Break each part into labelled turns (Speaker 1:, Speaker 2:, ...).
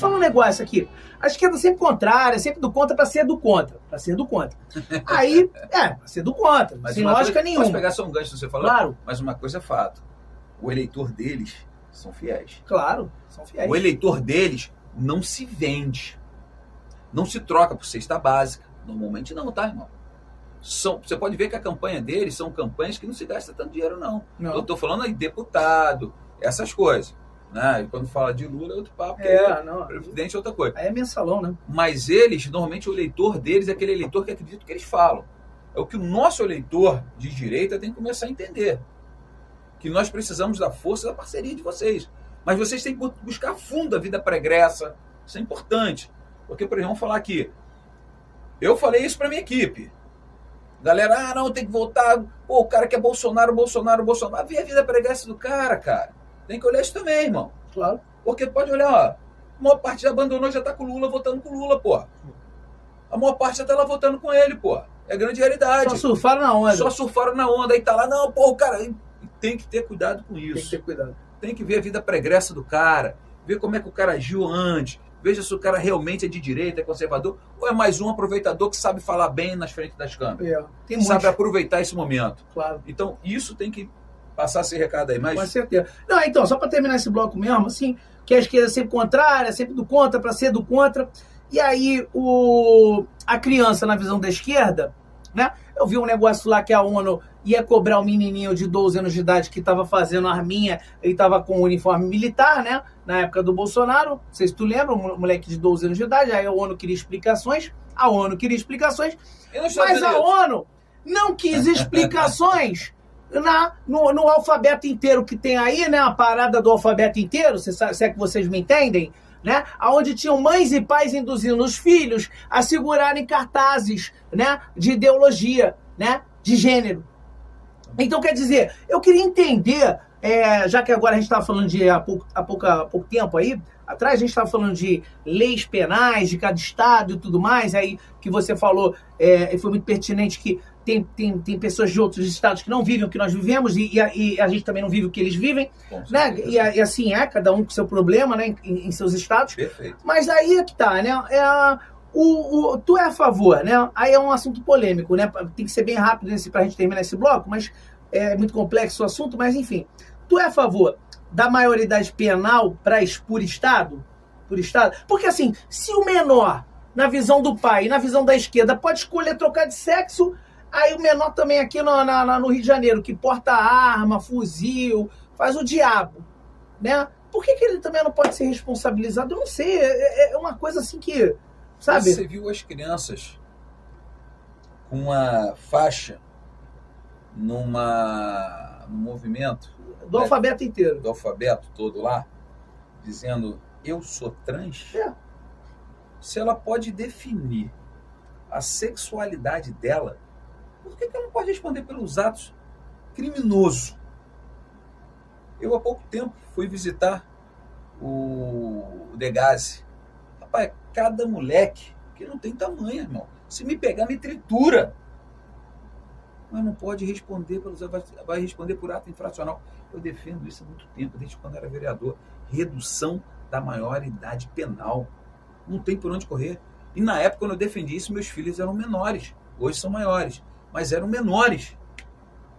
Speaker 1: falar um negócio aqui. A esquerda sempre contrária, sempre do contra para ser do contra. Para ser do contra. Aí, para ser do contra,
Speaker 2: mas
Speaker 1: sem lógica nenhuma.
Speaker 2: Posso pegar só um gancho que você falou?
Speaker 1: Claro.
Speaker 2: Mas uma coisa é fato. O eleitor deles são fiéis.
Speaker 1: Claro, são fiéis.
Speaker 2: O eleitor deles não se vende. Não se troca por cesta básica. Normalmente não, tá, irmão? Você pode ver que a campanha deles são campanhas que não se gasta tanto dinheiro, não. Eu estou falando aí deputado, essas coisas. Né? E quando fala de Lula é outro papo, presidente é outra coisa.
Speaker 1: Aí é mensalão, né?
Speaker 2: Mas eles, normalmente o eleitor deles é aquele eleitor que acredita no que eles falam. É o que o nosso eleitor de direita tem que começar a entender. Que nós precisamos da força e da parceria de vocês. Mas vocês têm que buscar a fundo a vida pregressa. Isso é importante. Porque, por exemplo, vamos falar aqui. Eu falei isso para minha equipe. Galera, não, tem que voltar. Pô, o cara que é Bolsonaro. Vê a vida pregressa do cara. Tem que olhar isso também, irmão.
Speaker 1: Claro.
Speaker 2: Porque pode olhar, ó. A maior parte já abandonou, já tá com o Lula, votando com o Lula, pô. A maior parte já tá lá votando com ele, pô. É a grande realidade.
Speaker 1: Só surfaram na onda.
Speaker 2: Aí tá lá, não, pô, o cara... Tem que ter cuidado com isso.
Speaker 1: Tem que ter cuidado.
Speaker 2: Tem que ver a vida pregressa do cara. Ver como é que o cara agiu antes. Veja se o cara realmente é de direita, é conservador, ou é mais um aproveitador que sabe falar bem nas frentes das câmeras. Sabe aproveitar esse momento.
Speaker 1: Claro.
Speaker 2: Então, isso tem que passar esse recado aí. Mas...
Speaker 1: Com certeza. Não, então, só para terminar esse bloco mesmo, assim, que a esquerda é sempre contrária, sempre do contra, para ser do contra. E aí, a criança, na visão da esquerda, né? Eu vi um negócio lá que a ONU ia cobrar um menininho de 12 anos de idade que estava fazendo arminha, ele estava com o uniforme militar, né? Na época do Bolsonaro, não sei se tu lembra, um moleque de 12 anos de idade, aí a ONU queria explicações, mas a ONU não quis explicações no alfabeto inteiro que tem aí, né? A parada do alfabeto inteiro, se é que vocês me entendem, né? Onde tinham mães e pais induzindo os filhos a segurarem cartazes, né? De ideologia, né? De gênero. Então, quer dizer, eu queria entender, já que agora a gente estava falando de há pouco tempo aí, atrás a gente estava falando de leis penais de cada estado e tudo mais, aí que você falou, e foi muito pertinente que tem pessoas de outros estados que não vivem o que nós vivemos e a gente também não vive o que eles vivem, né? E assim cada um com seu problema, né? Em seus estados.
Speaker 2: Perfeito.
Speaker 1: Mas aí é que tá, né? Tu é a favor, né? Aí é um assunto polêmico, né? Tem que ser bem rápido pra gente terminar esse bloco, mas é muito complexo o assunto, mas enfim. Tu é a favor da maioridade penal por estado? Por estado? Porque assim, se o menor, na visão do pai e na visão da esquerda, pode escolher trocar de sexo, aí o menor também aqui no Rio de Janeiro, que porta arma, fuzil, faz o diabo, né? Por que ele também não pode ser responsabilizado? Eu não sei, é uma coisa assim que... Sabe?
Speaker 2: Você viu as crianças com uma faixa num movimento
Speaker 1: do alfabeto inteiro,
Speaker 2: do alfabeto todo lá, dizendo eu sou trans? Se ela pode definir a sexualidade dela, por que ela não pode responder pelos atos criminosos? Eu há pouco tempo fui visitar o Degasse. Rapaz, cada moleque que não tem tamanho, irmão. Se me pegar, me tritura. Mas não pode responder vai responder por ato infracional. Eu defendo isso há muito tempo, desde quando era vereador. Redução da maioridade penal. Não tem por onde correr. E na época, quando eu defendi isso, meus filhos eram menores. Hoje são maiores, mas eram menores.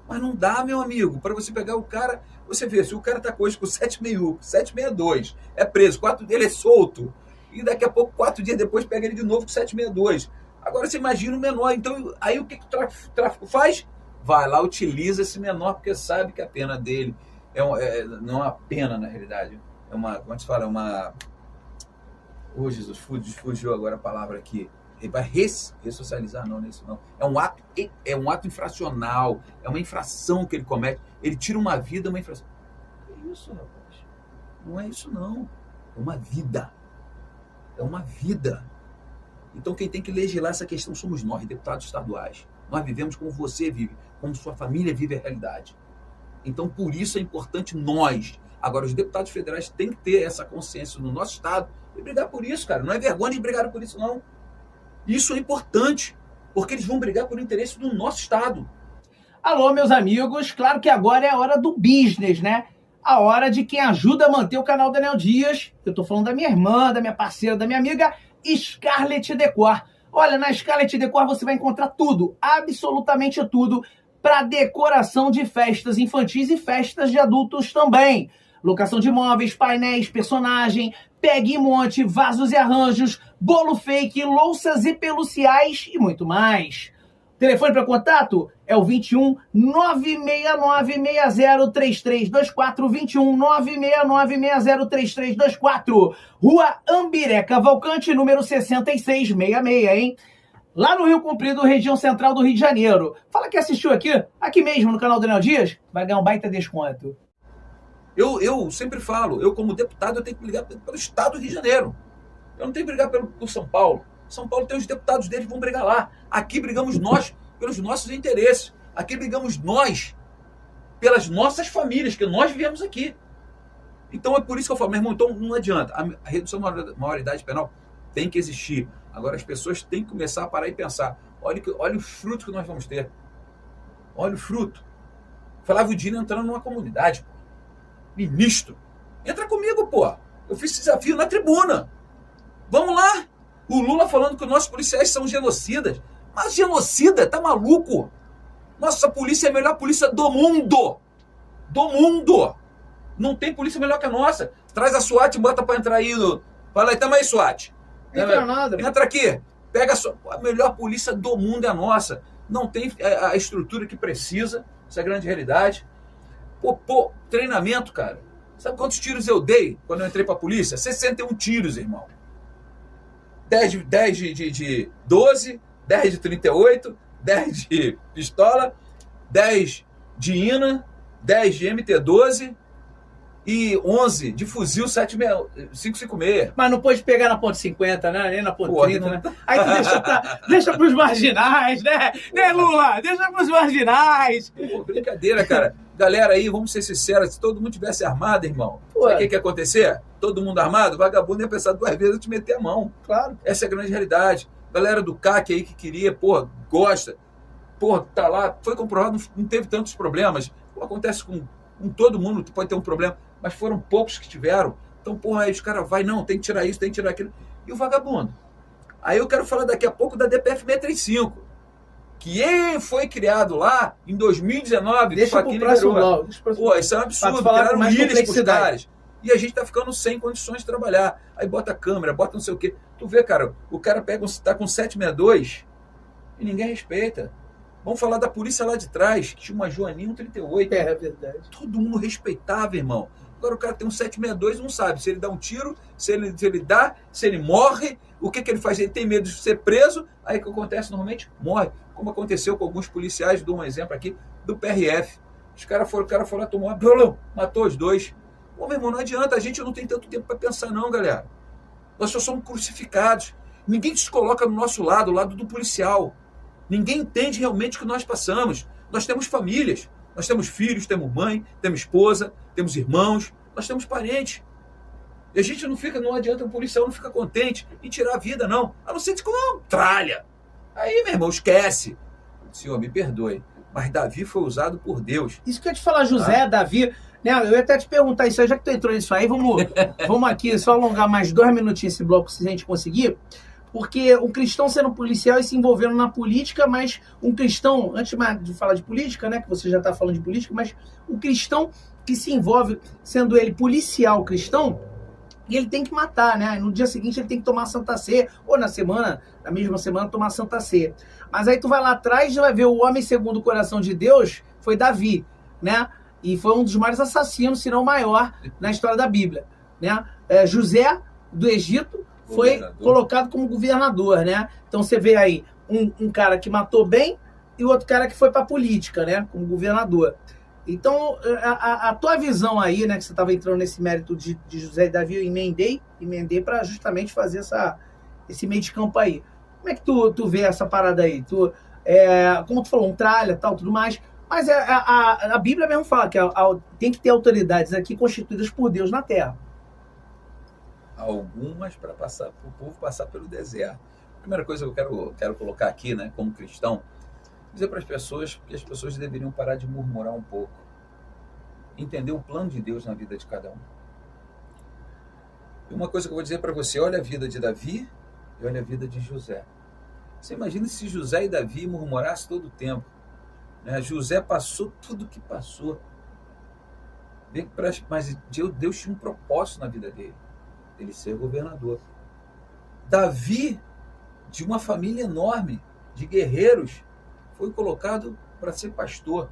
Speaker 2: Mas não dá, meu amigo, para você pegar o cara... Você vê, se o cara está hoje com 761, 762, é preso, 4 dele é solto. E daqui a pouco, 4 dias depois, pega ele de novo com 762. Agora você imagina o menor. Então, aí o que o tráfico faz? Vai lá, utiliza esse menor, porque sabe que a pena dele não é uma pena, na realidade. É uma, como é que se fala? É uma... Oh, Jesus, fugiu agora a palavra aqui. Ele vai ressocializar, não, isso não. É um ato infracional, é uma infração que ele comete. Ele tira uma vida, uma infração. É isso, rapaz. Não é isso, não. É uma vida. É uma vida. Então quem tem que legislar essa questão somos nós, deputados estaduais. Nós vivemos como você vive, como sua família vive a realidade. Então por isso é importante nós. Agora os deputados federais têm que ter essa consciência no nosso estado e brigar por isso, cara. Não é vergonha de brigar por isso, não. Isso é importante, porque eles vão brigar por interesse do nosso estado.
Speaker 1: Alô, meus amigos, claro que agora é a hora do business, né? a hora de quem ajuda a manter o canal Daniel Dias. Eu tô falando da minha irmã, da minha parceira, da minha amiga Scarlett Decor. Olha, na Scarlett Decor você vai encontrar tudo, absolutamente tudo, para decoração de festas infantis e festas de adultos também. Locação de móveis, painéis, personagem, pegue e monte, vasos e arranjos, bolo fake, louças e peluciais e muito mais. Telefone para contato é o 21 969 60 3324, 21 969 60 3324, Rua Ambiré Cavalcante, número 6666, hein? Lá no Rio Comprido, região central do Rio de Janeiro. Fala que assistiu aqui mesmo no canal Daniel Dias, vai ganhar um baita desconto.
Speaker 2: Eu sempre falo, eu como deputado, eu tenho que brigar pelo estado do Rio de Janeiro. Eu não tenho que brigar por São Paulo. São Paulo tem os deputados deles que vão brigar lá. Aqui brigamos nós pelos nossos interesses. Aqui brigamos nós pelas nossas famílias, que nós viemos aqui. Então é por isso que eu falo, meu irmão, então não adianta. A redução da maioridade penal tem que existir. Agora as pessoas têm que começar a parar e pensar. Olha o fruto que nós vamos ter. Olha o fruto. Flávio Dino entrando numa comunidade, pô. Ministro. Entra comigo, pô. Eu fiz esse desafio na tribuna. Vamos lá. O Lula falando que os nossos policiais são genocidas. Mas genocida? Tá maluco? Nossa polícia é a melhor polícia do mundo. Do mundo. Não tem polícia melhor que a nossa. Traz a SWAT e bota pra entrar aí. Fala aí, tamo aí, SWAT.
Speaker 1: Entra nada.
Speaker 2: Entra aqui. Pega a melhor polícia do mundo é a nossa. Não tem a estrutura que precisa. Essa é a grande realidade. Pô, treinamento, cara. Sabe quantos tiros eu dei quando eu entrei pra polícia? 61 tiros, irmão. 10 de 12, 10 de 38, 10 de pistola, 10 de INA, 10 de MT-12 e 11 de fuzil 556.
Speaker 1: Mas não pode pegar na ponte 50, né? Nem na ponte 30, né? Aí tu deixa pros marginais, né? Né, Lula? Deixa pros marginais.
Speaker 2: Pô, brincadeira, cara. Galera aí, vamos ser sinceros, se todo mundo tivesse armado, irmão, sabe o que ia acontecer? Todo mundo armado, vagabundo ia pensar 2 vezes te meter a mão.
Speaker 1: Claro.
Speaker 2: Essa é a grande realidade. Galera do CAC aí que queria, gosta, tá lá, foi comprovado, não teve tantos problemas. Acontece com todo mundo, pode ter um problema, mas foram poucos que tiveram. Então, aí os caras não, tem que tirar isso, tem que tirar aquilo. E o vagabundo? Aí eu quero falar daqui a pouco da DPF 635. Que foi criado lá em 2019.
Speaker 1: Deixa pro próximo bloco.
Speaker 2: Isso é um absurdo. Criaram milhas pros caras. E a gente tá ficando sem condições de trabalhar. Aí bota a câmera, bota não sei o quê. Tu vê, cara, o cara tá com 762 e ninguém respeita. Vamos falar da polícia lá de trás, que tinha uma Joaninha 138.
Speaker 1: É verdade.
Speaker 2: Todo mundo respeitava, irmão. Agora o cara tem um 762 e não sabe se ele dá um tiro, se ele morre, o que ele faz? Ele tem medo de ser preso, aí o que acontece normalmente? Morre. Como aconteceu com alguns policiais, dou um exemplo aqui, do PRF. O cara foi lá, tomou uma... matou os 2. Pô, meu irmão, não adianta, a gente não tem tanto tempo para pensar não, galera. Nós só somos crucificados. Ninguém se coloca no nosso lado, o lado do policial. Ninguém entende realmente o que nós passamos. Nós temos famílias, nós temos filhos, temos mãe, temos esposa, temos irmãos, nós temos parentes. E a gente não adianta, o policial não fica contente em tirar a vida, não. A não ser que uma tralha. Aí, meu irmão, esquece. Senhor, me perdoe, mas Davi foi usado por Deus.
Speaker 1: Isso que eu ia te falar, José, Davi, né? Eu ia até te perguntar isso aí, já que tu entrou nisso aí, vamos aqui só alongar mais 2 minutinhos esse bloco, se a gente conseguir. Porque um cristão sendo policial e se envolvendo na política, mas um cristão, antes de falar de política, né, que você já está falando de política, mas um cristão que se envolve, sendo ele policial cristão, e ele tem que matar, né? No dia seguinte ele tem que tomar Santa Ceia, ou na mesma semana, tomar Santa Ceia. Mas aí tu vai lá atrás e vai ver o homem segundo o coração de Deus, foi Davi, né? E foi um dos maiores assassinos, se não o maior, na história da Bíblia, né? José, do Egito, foi colocado como governador, né? Então você vê aí um cara que matou bem e o outro cara que foi para a política, né? Como governador. Então, a tua visão aí, né? Que você estava entrando nesse mérito de José e Davi, eu emendei para justamente fazer esse meio de campo aí. Como é que tu vê essa parada aí? Como tu falou, um tralha, tal, tudo mais. Mas a Bíblia mesmo fala que tem que ter autoridades aqui constituídas por Deus na terra.
Speaker 2: Algumas para o povo passar pelo deserto. A primeira coisa que eu quero colocar aqui, né, como cristão, dizer para as pessoas que as pessoas deveriam parar de murmurar um pouco. entender o plano de Deus na vida de cada um. E uma coisa que eu vou dizer para você, olha a vida de Davi e olha a vida de José. Você imagina se José e Davi murmurassem todo o tempo, né? José passou tudo o que passou, mas Deus tinha um propósito na vida dele, ele ser governador. Davi, de uma família enorme, de guerreiros, foi colocado para ser pastor.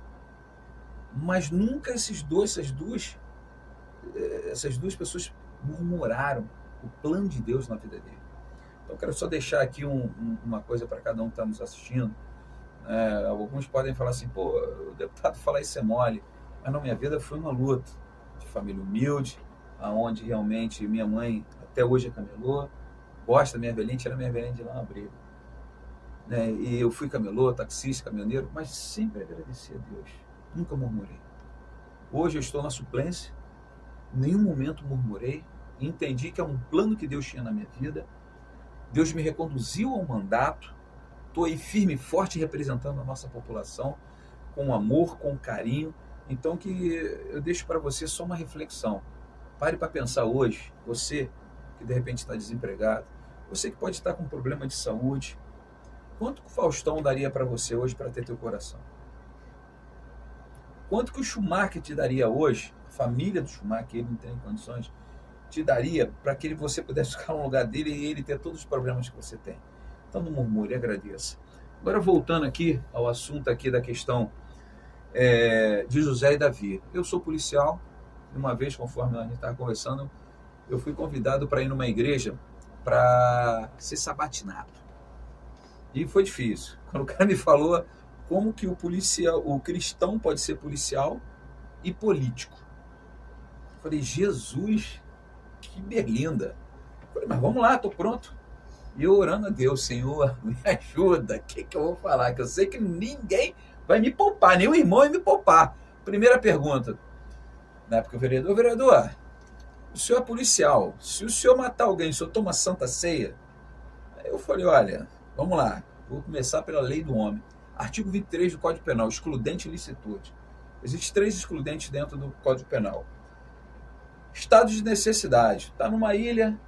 Speaker 2: Mas nunca essas duas pessoas murmuraram o plano de Deus na vida dele. Então, eu quero só deixar aqui uma coisa para cada um que está nos assistindo. Alguns podem falar assim, pô, o deputado falar isso é mole. Mas na minha vida foi uma luta de família humilde, onde realmente minha mãe até hoje é camelô, gosta da minha velhinha, tira minha velhinha de lá, abrigo. Né? E eu fui camelô, taxista, caminhoneiro, mas sempre agradeci a Deus. Nunca murmurei. Hoje eu estou na suplência, em nenhum momento murmurei, e entendi que é um plano que Deus tinha na minha vida. Deus me reconduziu ao mandato, estou aí firme e forte representando a nossa população, com amor, com carinho. Então que eu deixo para você só uma reflexão. Pare para pensar hoje, você que de repente está desempregado, você que pode estar com problema de saúde, quanto que o Faustão daria para você hoje para ter teu coração? Quanto que o Schumacher te daria hoje, a família do Schumacher, ele não tem condições, te daria para que você pudesse ficar no lugar dele e ele ter todos os problemas que você tem? Então não murmure, agradeça. Agora voltando aqui ao assunto aqui da questão de José e Davi. Eu sou policial, e uma vez, conforme a gente estava conversando, eu fui convidado para ir numa igreja para ser sabatinado. E foi difícil. Quando o cara me falou como que o cristão pode ser policial e político. Eu falei, Jesus, que berlinda. Eu falei, mas vamos lá, estou pronto. E eu orando a Deus, Senhor, me ajuda. O que eu vou falar? Que eu sei que ninguém vai me poupar, nem o irmão vai me poupar. Primeira pergunta. Na época, vereador, o senhor é policial. Se o senhor matar alguém, o senhor toma santa ceia? Aí eu falei, olha, vamos lá. Vou começar pela lei do homem. Artigo 23 do Código Penal, excludente e licitude. Existem 3 excludentes dentro do Código Penal. Estado de necessidade. Está numa ilha,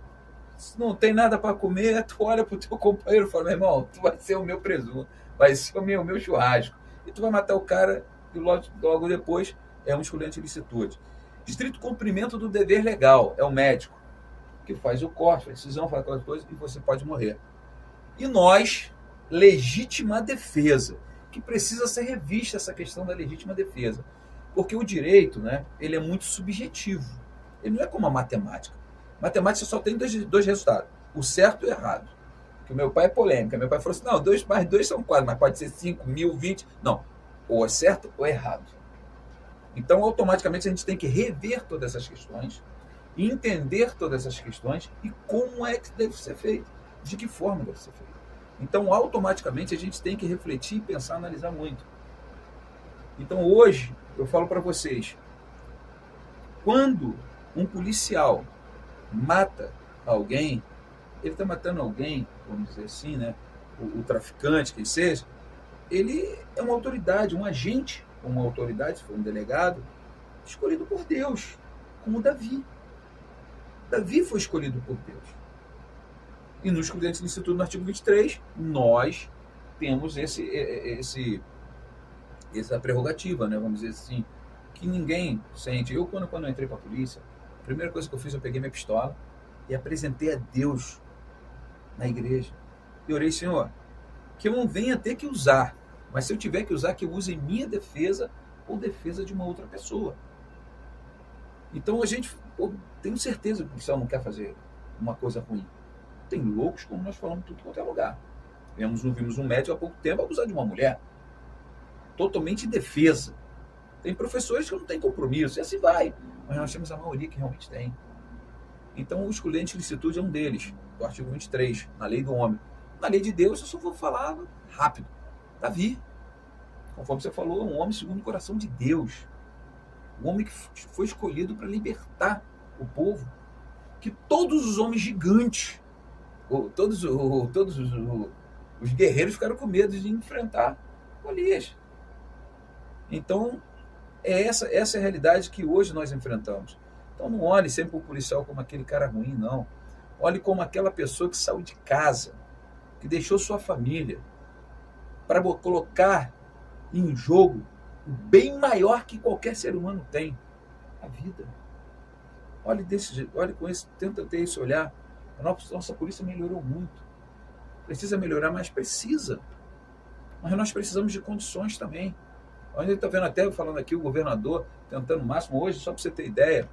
Speaker 2: não tem nada para comer, tu olha para o teu companheiro e fala, meu irmão, tu vai ser o meu presunto, vai ser o meu churrasco. E tu vai matar o cara e logo depois é um excludente e licitude. Estrito cumprimento do dever legal, é o médico que faz o corte, a decisão, faz aquelas coisas e você pode morrer. E nós, legítima defesa, que precisa ser revista essa questão da legítima defesa. Porque o direito, né, ele é muito subjetivo. Ele não é como a matemática. Matemática só tem dois resultados, o certo e o errado. Que o meu pai é polêmica. Meu pai falou assim, não, 2 mais 2 são 4, mas pode ser 5, 1000, 20. Não, ou é certo ou é errado. Então, automaticamente, a gente tem que rever todas essas questões, entender todas essas questões e como é que deve ser feito, de que forma deve ser feito. Então, automaticamente, a gente tem que refletir, pensar, analisar muito. Então, hoje, eu falo para vocês, quando um policial mata alguém, ele está matando alguém, vamos dizer assim, né? O traficante, quem seja, ele é uma autoridade, um agente, uma autoridade, se for um delegado, escolhido por Deus, como Davi. Davi foi escolhido por Deus. E no excludente do Instituto, no artigo 23, nós temos essa prerrogativa, né? Vamos dizer assim, que ninguém sente. Eu, quando eu entrei para a polícia, a primeira coisa que eu fiz, eu peguei minha pistola e apresentei a Deus na igreja. E orei, Senhor, que eu não venha ter que usar, mas se eu tiver que usar, que eu use em minha defesa ou defesa de uma outra pessoa. Então a gente, tenho certeza que o policial não quer fazer uma coisa ruim. Tem loucos, como nós falamos, tudo quanto é lugar. Vimos um médico há pouco tempo abusar de uma mulher, totalmente indefesa. Tem professores que não têm compromisso, e assim vai. Mas nós temos a maioria que realmente tem. Então o excludente de licitude é um deles, do artigo 23, na lei do homem. Na lei de Deus, eu só vou falar rápido. Davi, conforme você falou, um homem segundo o coração de Deus. Um homem que foi escolhido para libertar o povo. Que todos os homens gigantes, todos os guerreiros ficaram com medo de enfrentar Golias. Então, essa é a realidade que hoje nós enfrentamos. Então não olhe sempre o policial como aquele cara ruim, não. Olhe como aquela pessoa que saiu de casa, que deixou sua família, para colocar em jogo o bem maior que qualquer ser humano tem, a vida. Olhe desse jeito, olhe com esse, tenta ter esse olhar. A nossa polícia melhorou muito. Precisa melhorar, mas precisa. Mas nós precisamos de condições também. A gente está vendo até, falando aqui, o governador tentando o máximo. Hoje, só para você ter ideia,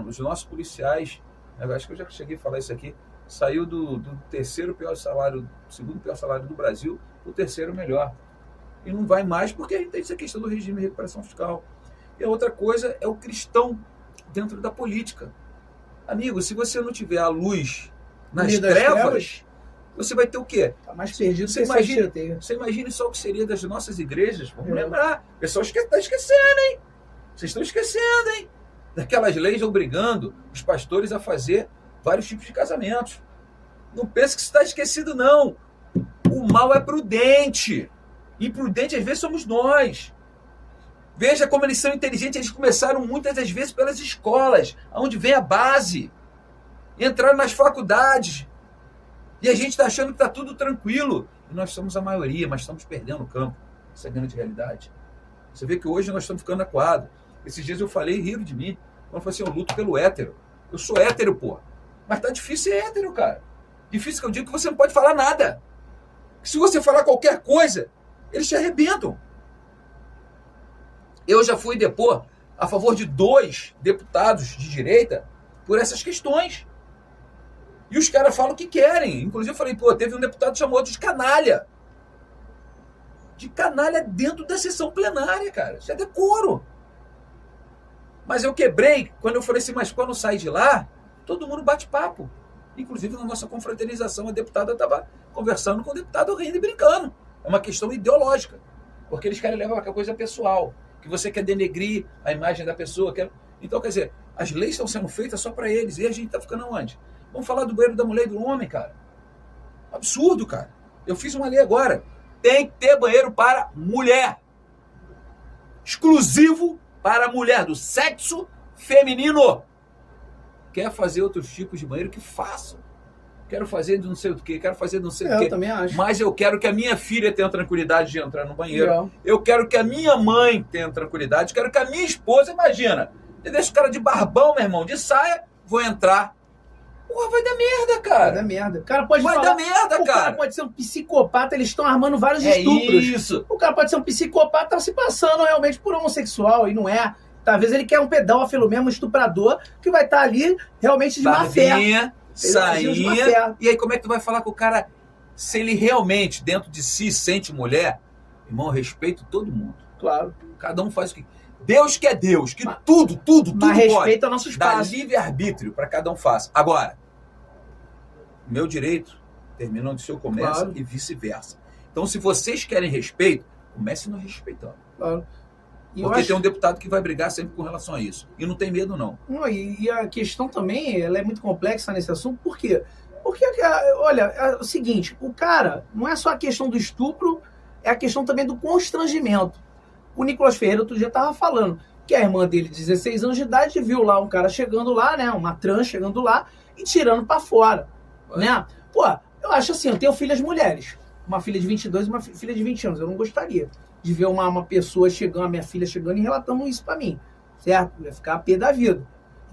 Speaker 2: os nossos policiais, eu acho que eu já cheguei a falar isso aqui, saiu do terceiro pior salário, segundo pior salário do Brasil, para o terceiro melhor. E não vai mais porque a gente tem essa questão do regime de recuperação fiscal. E a outra coisa é o cristão dentro da política. Amigo, se você não tiver a luz nas trevas, você vai ter o quê?
Speaker 1: Tá mais perdido
Speaker 2: você imagine só o que seria das nossas igrejas. Vamos lembrar. O pessoal está esquecendo, hein? Vocês estão esquecendo, hein? Daquelas leis obrigando os pastores a fazer vários tipos de casamentos. Não pense que isso está esquecido, não. O mal é prudente. Imprudente, às vezes, somos nós. Veja como eles são inteligentes. Eles começaram muitas das vezes pelas escolas, onde vem a base. Entraram nas faculdades. E a gente está achando que está tudo tranquilo. E nós somos a maioria, mas estamos perdendo o campo. Essa é a grande realidade. Você vê que hoje nós estamos ficando acuados. Esses dias eu falei, riram de mim. Eu falei assim, eu luto pelo hétero. Eu sou hétero, pô. Mas tá difícil ser hétero, cara. Difícil que eu digo que você não pode falar nada. Se você falar qualquer coisa, eles te arrebentam. Eu já fui depor a favor de 2 deputados de direita por essas questões. E os caras falam o que querem. Inclusive eu falei, pô, teve um deputado que chamou outro de canalha. De canalha dentro da sessão plenária, cara. Isso é decoro. Mas eu quebrei, quando eu falei assim, mas quando sai de lá, todo mundo bate papo. Inclusive na nossa confraternização, a deputada estava conversando com o deputado rindo e brincando. É uma questão ideológica. Porque eles querem levar uma coisa pessoal. Que você quer denegrir a imagem da pessoa. Então, quer dizer, as leis estão sendo feitas só para eles. E a gente está ficando aonde? Vamos falar do banheiro da mulher e do homem, cara. Absurdo, cara. Eu fiz uma lei agora. Tem que ter banheiro para mulher. Exclusivo para a mulher, do sexo feminino. Quer fazer outros tipos de banheiro? Que façam. Quero fazer de não sei o quê, quero fazer de não sei o quê.
Speaker 1: Eu também acho.
Speaker 2: Mas eu quero que a minha filha tenha tranquilidade de entrar no banheiro. Eu quero que a minha mãe tenha tranquilidade. Quero que a minha esposa, imagina, eu deixo o cara de barbão, meu irmão, de saia, vou entrar. Porra, vai dar merda, cara.
Speaker 1: Vai dar merda. O cara pode
Speaker 2: vai dar merda, cara.
Speaker 1: O cara pode ser um psicopata, eles estão armando vários estupros.
Speaker 2: Isso.
Speaker 1: O cara pode ser um psicopata, tá se passando realmente por homossexual, e não é. Talvez ele quer um pedófilo mesmo, um estuprador, que vai estar ali realmente de má fé.
Speaker 2: Sainha. E aí como é que tu vai falar com o cara, se ele realmente, dentro de si, sente mulher? Irmão, eu respeito todo mundo.
Speaker 1: Claro.
Speaker 2: Cada um faz o que... Deus que é Deus, que tudo
Speaker 1: mas respeita o nosso espaço.
Speaker 2: Dá livre-arbítrio para cada um faça. Agora, meu direito termina onde o seu começa, claro, e vice-versa. Então, se vocês querem respeito, comece nos respeitando. Claro. Porque tem um deputado que vai brigar sempre com relação a isso. E não tem medo, não.
Speaker 1: E a questão também, ela é muito complexa nesse assunto. Por quê? Porque, olha, é o seguinte, o cara, não é só a questão do estupro, é a questão também do constrangimento. O Nicolas Ferreira outro dia estava falando que a irmã dele, de 16 anos de idade, viu lá um cara chegando lá, né, uma trans chegando lá e tirando para fora, né? Pô, eu acho assim, eu tenho filhas mulheres, uma filha de 22 e uma filha de 20 anos. Eu não gostaria de ver uma pessoa chegando, a minha filha chegando e relatando isso para mim, certo? Eu ia ficar a pé da vida.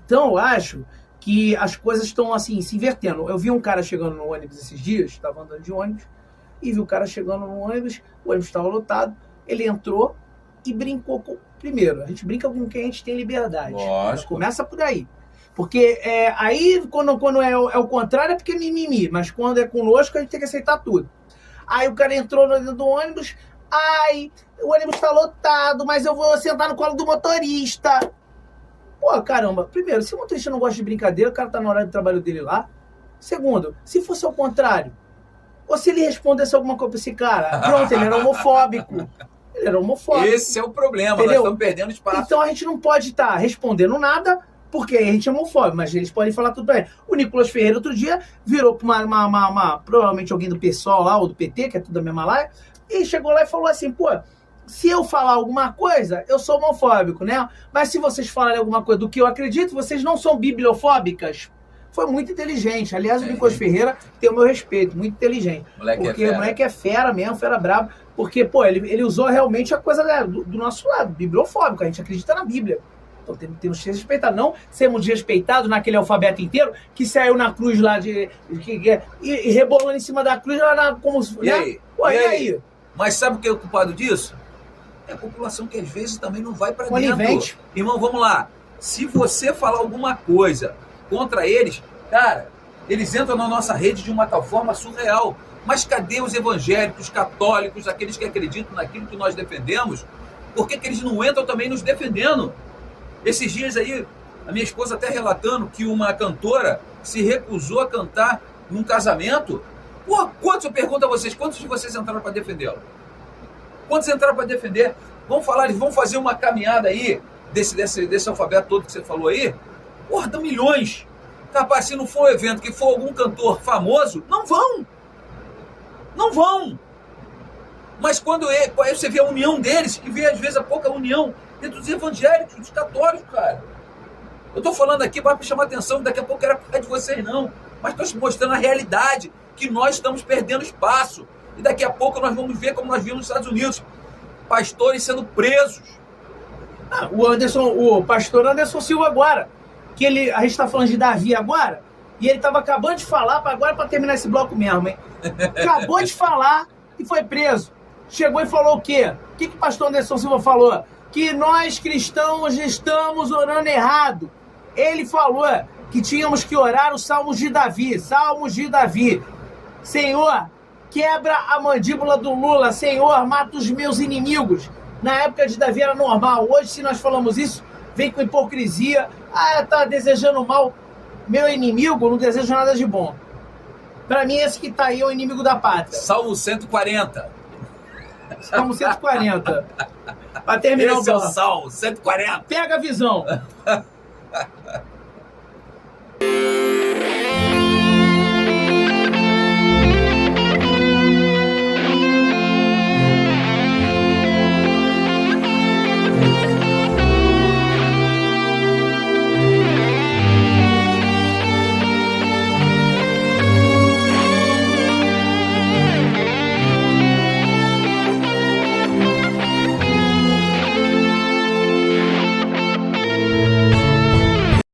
Speaker 1: Então, eu acho que as coisas estão, assim, se invertendo. Eu vi um cara chegando no ônibus esses dias, estava andando de ônibus, e vi o cara chegando no ônibus, o ônibus estava lotado, ele entrou e brincou com... Primeiro, a gente brinca com quem a gente tem liberdade.
Speaker 2: Lógico.
Speaker 1: Começa por aí. Porque aí, quando é o contrário, é porque é mimimi, mas quando é conosco, a gente tem que aceitar tudo. Aí o cara entrou dentro do ônibus, ai, o ônibus tá lotado, mas eu vou sentar no colo do motorista. Pô, caramba, primeiro, se o motorista não gosta de brincadeira, o cara tá no horário de trabalho dele lá. Segundo, se fosse ao contrário, ou se ele respondesse alguma coisa pra esse cara, pronto, ele era homofóbico. Ele era homofóbico.
Speaker 2: Esse é o problema, entendeu? Nós estamos perdendo espaço.
Speaker 1: Então a gente não pode estar respondendo nada, porque a gente é homofóbico, mas eles podem falar tudo pra ele. O Nicolas Ferreira outro dia virou pra provavelmente alguém do PSOL lá, ou do PT, que é tudo da mesma laia, e chegou lá e falou assim, pô, se eu falar alguma coisa, eu sou homofóbico, né? Mas se vocês falarem alguma coisa do que eu acredito, vocês não são bibliofóbicas. Foi muito inteligente. Aliás, o Nicolas Ferreira tem o meu respeito, muito inteligente. Porque o moleque é fera mesmo, fera brabo. Porque, pô, ele usou realmente a coisa do nosso lado, bibliofóbico. A gente acredita na Bíblia. Então temos que ser respeitados. Não sermos desrespeitados naquele alfabeto inteiro que saiu na cruz lá e rebolando em cima da cruz lá como...
Speaker 2: E aí?
Speaker 1: Pô, e aí?
Speaker 2: Mas sabe o que é o culpado disso? É a população que às vezes também não vai para
Speaker 1: dentro.
Speaker 2: Irmão, vamos lá. Se você falar alguma coisa contra eles, cara, eles entram na nossa rede de uma tal forma surreal. Mas cadê os evangélicos, católicos, aqueles que acreditam naquilo que nós defendemos? Por que eles não entram também nos defendendo? Esses dias aí, a minha esposa até relatando que uma cantora se recusou a cantar num casamento. Pô, eu pergunto a vocês, quantos de vocês entraram para defendê-la? Quantos entraram para defender? Vamos fazer uma caminhada aí, desse alfabeto todo que você falou aí? Porra, dá milhões. Capaz, se não for um evento que for algum cantor famoso, não vão. Não vão. Mas quando você vê a união deles, e vê às vezes a pouca união entre os evangélicos, dos católicos, cara. Eu tô falando aqui para chamar atenção, daqui a pouco era por causa de vocês não. Mas estou mostrando a realidade, que nós estamos perdendo espaço. E daqui a pouco nós vamos ver como nós vimos nos Estados Unidos, pastores sendo presos.
Speaker 1: O pastor Anderson Silva agora, que a gente está falando de Davi agora, e ele estava acabando de falar, agora para terminar esse bloco mesmo, hein? Acabou de falar e foi preso. Chegou e falou o quê? O que o pastor Anderson Silva falou? Que nós cristãos estamos orando errado. Ele falou que tínhamos que orar os Salmos de Davi. Salmos de Davi. Senhor, quebra a mandíbula do Lula. Senhor, mata os meus inimigos. Na época de Davi era normal. Hoje, se nós falamos isso, vem com hipocrisia. Tá desejando mal. Meu inimigo, não desejo nada de bom. Para mim, esse que tá aí é o inimigo da pátria.
Speaker 2: Salmo 140.
Speaker 1: Salmo 140. Para terminar
Speaker 2: esse é o Salmo 140.
Speaker 1: Pega a visão.